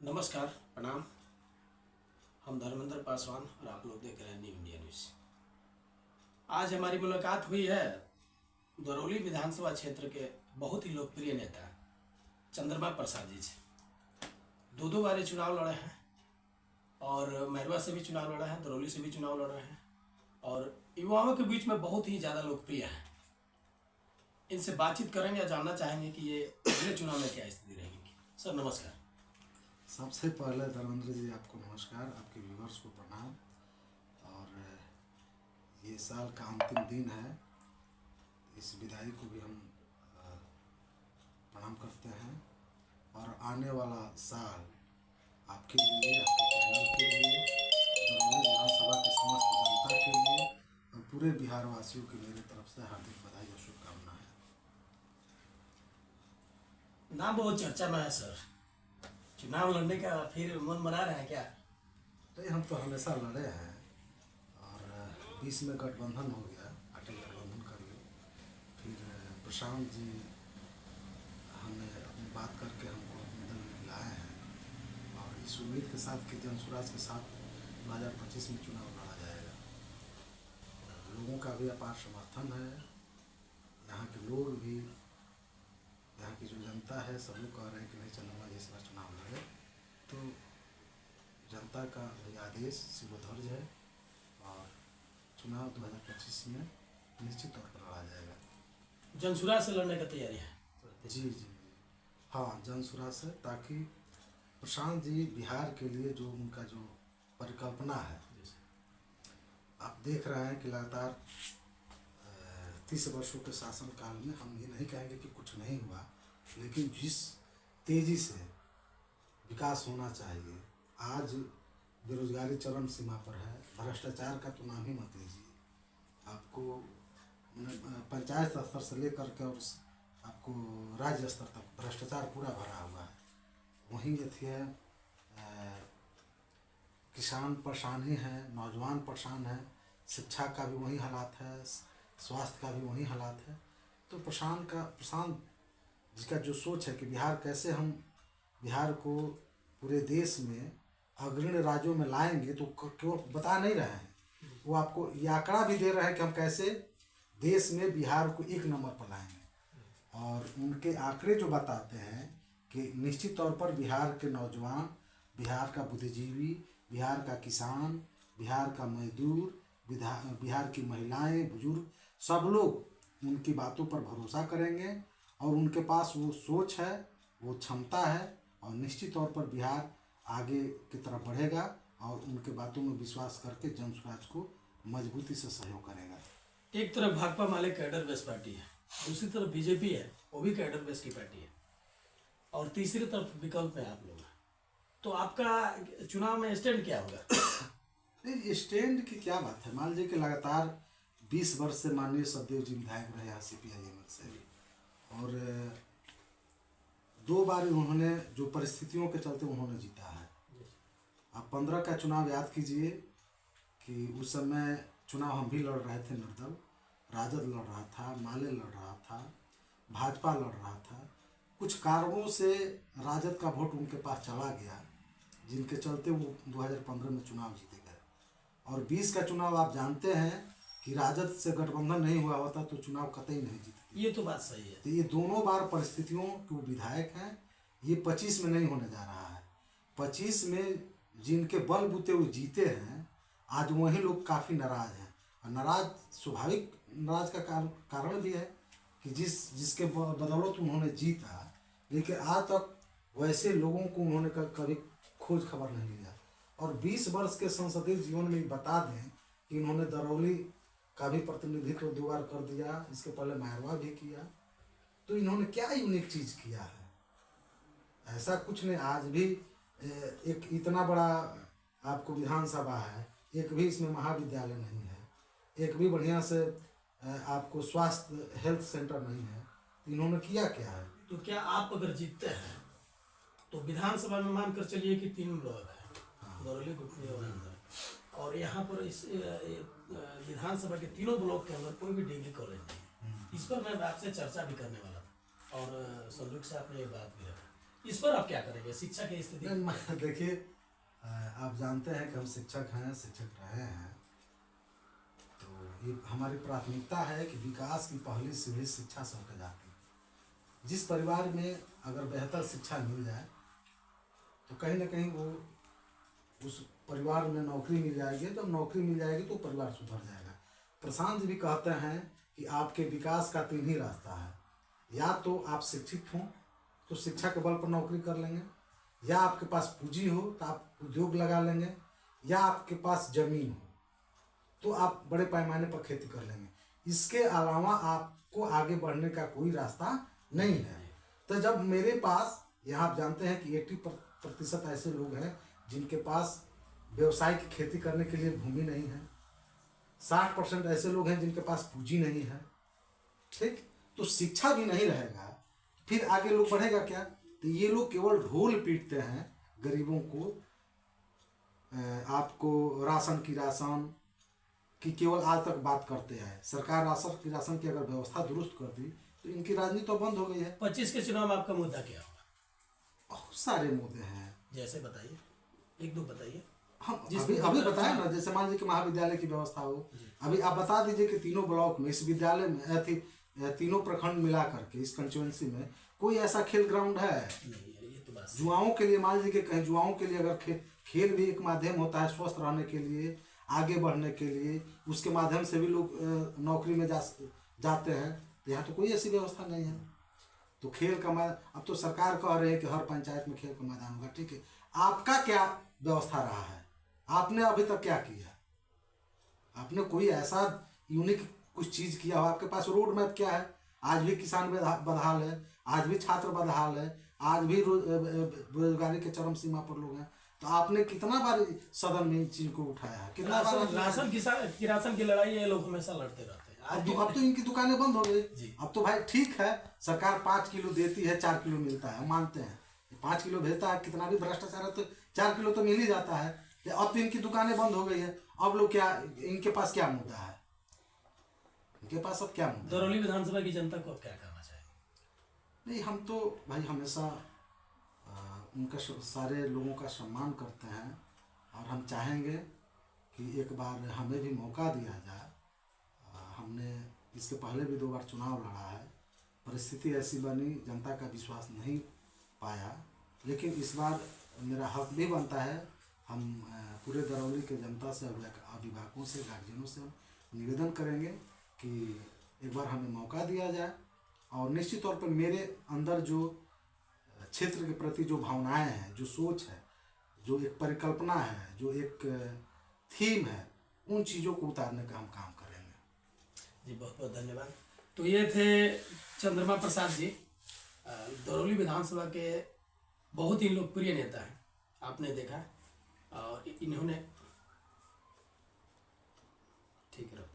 नमस्कार, प्रणाम। हम धर्मेंद्र पासवान और आप लोग देख रहे हैं न्यू इंडिया न्यूज़। आज हमारी मुलाकात हुई है दरौली विधानसभा क्षेत्र के बहुत ही लोकप्रिय नेता चंद्रमा प्रसाद जी से। दो बार चुनाव लड़े हैं और मैरवा से भी चुनाव लड़े हैं, दरौली से भी चुनाव लड़ रहे हैं और युवाओं के बीच में बहुत ही ज़्यादा लोकप्रिय है। इनसे बातचीत करेंगे या जानना चाहेंगे कि ये अगले चुनाव में क्या स्थिति रहेगी। सर नमस्कार। सबसे पहले धर्मेंद्र जी आपको नमस्कार, आपके व्यूवर्स को प्रणाम। और ये साल का अंतिम दिन है, इस विदाई को भी हम प्रणाम करते हैं। और आने वाला साल आपके लिए, आपके चैनल के लिए, दरौली विधानसभा की समस्त जनता के लिए और पूरे बिहार वासियों की मेरी तरफ से हार्दिक बधाई और शुभकामनाएं। नाम बहुत चर्चा में है सर, चुनाव लड़ने का फिर मन बना रहे हैं क्या? नहीं, हम तो हमेशा लड़े हैं और 20 में गठबंधन हो गया, अटल गठबंधन कर ली। फिर प्रशांत जी हमने अपनी बात करके हमको अपने दल में लाए हैं और इस उम्मीद के साथ कि जनसुराज के साथ 2025 में चुनाव लड़ा जाएगा। लोगों का भी अपार समर्थन है, यहाँ के लोग भी, यहाँ की जो जनता है सब लोग कह रहे हैं कि नहीं चंद्रमा जी इस बार चुनाव लड़े। तो जनता का आदेश शिरोधार्य है और चुनाव 2025 में निश्चित तौर पर लड़ा जाएगा। जनसुराज से लड़ने का तैयारी है? जी जी जी, हाँ, जनसुराज से, ताकि प्रशांत जी बिहार के लिए जो उनका जो परिकल्पना है, आप देख रहे हैं कि लगातार 30 वर्षों के शासनकाल में हम ये नहीं कहेंगे कि कुछ नहीं हुआ, लेकिन जिस तेज़ी से विकास होना चाहिए, आज बेरोजगारी चरम सीमा पर है। भ्रष्टाचार का तो नाम ही मत लीजिए, आपको पंचायत स्तर से लेकर के और आपको राज्य स्तर तक भ्रष्टाचार पूरा भरा हुआ है। वहीं ये थी किसान परेशान ही हैं, नौजवान परेशान हैं, शिक्षा का भी वही हालात है, स्वास्थ्य का भी वही हालात है। तो प्रशांत जी का जो सोच है कि बिहार कैसे हम बिहार को पूरे देश में अग्रणी राज्यों में लाएंगे, तो क्यों बता नहीं रहे हैं, वो आपको ये आंकड़ा भी दे रहे हैं कि हम कैसे देश में बिहार को 1 नंबर पर लाएंगे। और उनके आंकड़े जो बताते हैं कि निश्चित तौर पर बिहार के नौजवान, बिहार का बुद्धिजीवी, बिहार का किसान, बिहार का मजदूर, बिहार की महिलाएं, बुजुर्ग, सब लोग उनकी बातों पर भरोसा करेंगे और उनके पास वो सोच है, वो क्षमता है और निश्चित तौर पर बिहार आगे की तरफ बढ़ेगा और उनके बातों में विश्वास करके जनसुराज को मजबूती से सहयोग करेगा। एक तरफ भाकपा माले कैडर बेस पार्टी है, दूसरी तरफ बीजेपी है, वो भी कैडर बेस की पार्टी है, और तीसरी तरफ विकल्प में आप लोग हैं। तो आपका चुनाव में स्टैंड क्या होगा? नहीं, स्टैंड की क्या बात है, मान लीजिए कि लगातार 20 वर्ष से माननीय सददेव जी विधायक रहे हैं CPIM से, और 2 बार उन्होंने जो परिस्थितियों के चलते उन्होंने जीता है। आप 15 का चुनाव याद कीजिए कि उस समय चुनाव हम भी लड़ रहे थे, निर्दल, राजद लड़ रहा था, माले लड़ रहा था, भाजपा लड़ रहा था। कुछ कारणों से राजद का वोट उनके पास चला गया, जिनके चलते वो 2015 में चुनाव जीते गए। और 20 का चुनाव आप जानते हैं कि राजद से गठबंधन नहीं हुआ होता तो चुनाव कतई नहीं जीतते। ये तो बात सही है। तो ये दोनों बार परिस्थितियों के विधायक हैं। ये 25 में नहीं होने जा रहा है। 25 में जिनके बल बूते वो जीते हैं, आज वही लोग काफ़ी नाराज हैं। और नाराज, स्वाभाविक नाराज का कारण भी है कि जिसके बदौलत उन्होंने जीता, लेकिन आज तक वैसे लोगों को उन्होंने कभी खोज खबर नहीं लिया। और 20 वर्ष के संसदीय जीवन में बता दें कि इन्होंने दरौली का भी प्रतिनिधित्व 2 बार कर दिया, इसके पहले मैरवा भी किया। तो इन्होंने क्या यूनिक चीज़ किया है? ऐसा कुछ नहीं। आज भी एक इतना बड़ा आपको विधानसभा है, एक भी इसमें महाविद्यालय नहीं है, एक भी बढ़िया से आपको स्वास्थ्य हेल्थ सेंटर नहीं है। तो इन्होंने किया क्या है? तो क्या आप अगर जीतते हैं तो विधानसभा में मानकर चलिए कि 3 ब्लॉक है, दरौली, गुटनी और अंदर, और यहाँ पर इस विधानसभा के तीनों ब्लॉक के अंदर कोई भी डिग्री कॉलेज नहीं। इस पर मैं आपसे चर्चा भी करने वाला था और संदूक से आपने ये बात भी रखा। इस पर आप क्या करेंगे, शिक्षा की स्थिति? देखिए, आप जानते हैं कि हम शिक्षक हैं, शिक्षक रहे हैं, तो ये हमारी प्राथमिकता है कि विकास की पहली सीढ़ी शिक्षा से होकर जाती है। जिस परिवार में अगर बेहतर शिक्षा मिल जाए तो कहीं ना कहीं वो उस परिवार में नौकरी मिल जाएगी। जब नौकरी मिल जाएगी तो परिवार सुधर जाएगा। प्रशांत जी भी कहते हैं कि आपके विकास का 3 ही रास्ता है, या तो आप शिक्षित हों तो शिक्षा के बल पर नौकरी कर लेंगे, या आपके पास पूंजी हो तो आप उद्योग लगा लेंगे, या आपके पास जमीन हो तो आप बड़े पैमाने पर खेती कर लेंगे। इसके अलावा आपको आगे बढ़ने का कोई रास्ता नहीं है। तो जब मेरे पास, यहाँ आप जानते हैं कि 80% ऐसे लोग हैं जिनके पास व्यवसायिक खेती करने के लिए भूमि नहीं है, 60% ऐसे लोग हैं जिनके पास पूंजी नहीं है, ठीक, तो शिक्षा भी नहीं रहेगा, फिर आगे लोग बढ़ेगा क्या? तो ये लोग केवल ढोल पीटते हैं गरीबों को, आपको राशन की केवल आज तक बात करते हैं। सरकार राशन की अगर व्यवस्था दुरुस्त कर दी तो इनकी राजनीति तो बंद हो गई है। 25 के चुनाव में आपका मुद्दा क्या होगा? बहुत सारे मुद्दे हैं, जैसे बताइए, 1-2 बताइए। हम अभी बताया ना, जैसे मान लीजिए कि महाविद्यालय की व्यवस्था हो। अभी आप बता दीजिए कि तीनों ब्लॉक में, इस विद्यालय में तीनों प्रखंड मिला करके इस कंस्टिट्यूएंसी में कोई ऐसा खेल ग्राउंड है? नहीं है, ये तो बात। युवाओं के लिए, मान लीजिए कि कहीं युवाओं के लिए अगर खेल भी एक माध्यम होता है स्वस्थ रहने के लिए, आगे बढ़ने के लिए, उसके माध्यम से भी लोग नौकरी में जाते हैं। तो यहाँ तो कोई ऐसी व्यवस्था नहीं है। तो खेल का अब तो सरकार कह रही है कि हर पंचायत में खेल का मैदान होगा, ठीक है। आपका क्या व्यवस्था रहा है? आपने अभी तक क्या किया? आपने कोई ऐसा यूनिक कुछ चीज़ किया हो? आपके पास रोड मैप क्या है? आज भी किसान बदहाल है, आज भी छात्र बदहाल है, आज भी बेरोजगारी के चरम सीमा पर लोग हैं। तो आपने कितना बार सदन में इन चीज को उठाया है? कितना बार राशन की लड़ाई ये लोग हमेशा लड़ते रहते हैं। अब तो इनकी दुकानें बंद हो गई। जी। अब तो भाई ठीक है, सरकार 5 किलो देती है, 4 किलो मिलता है, हम मानते हैं 5 किलो भेजता है, कितना भी भ्रष्टाचार है तो 4 किलो तो मिल ही जाता है। अब तो इनकी दुकानें बंद हो गई है। अब लोग क्या, इनके पास क्या मुद्दा है? इनके पास अब क्या मुद्दा? दरौली विधानसभा की जनता को अब क्या करना चाहिए? नहीं, हम तो भाई हमेशा उनका सारे लोगों का सम्मान करते हैं, और हम चाहेंगे कि एक बार हमें भी मौका दिया जाए। हमने इसके पहले भी 2 बार चुनाव लड़ा है, परिस्थिति ऐसी बनी, जनता का विश्वास नहीं पाया, लेकिन इस बार मेरा हक भी बनता है। हम पूरे दरौली के जनता से, अभिभावकों से, गार्जियनों से हम निवेदन करेंगे कि एक बार हमें मौका दिया जाए, और निश्चित तौर पर मेरे अंदर जो क्षेत्र के प्रति जो भावनाएं हैं, जो सोच है, जो एक परिकल्पना है, जो एक थीम है, उन चीज़ों को उतारने का हम काम करेंगे। जी, बहुत बहुत धन्यवाद। तो ये थे चंद्रमा प्रसाद जी, दरौली विधानसभा के बहुत ही लोकप्रिय नेता हैं, आपने देखा। और इन्होंने, ठीक है।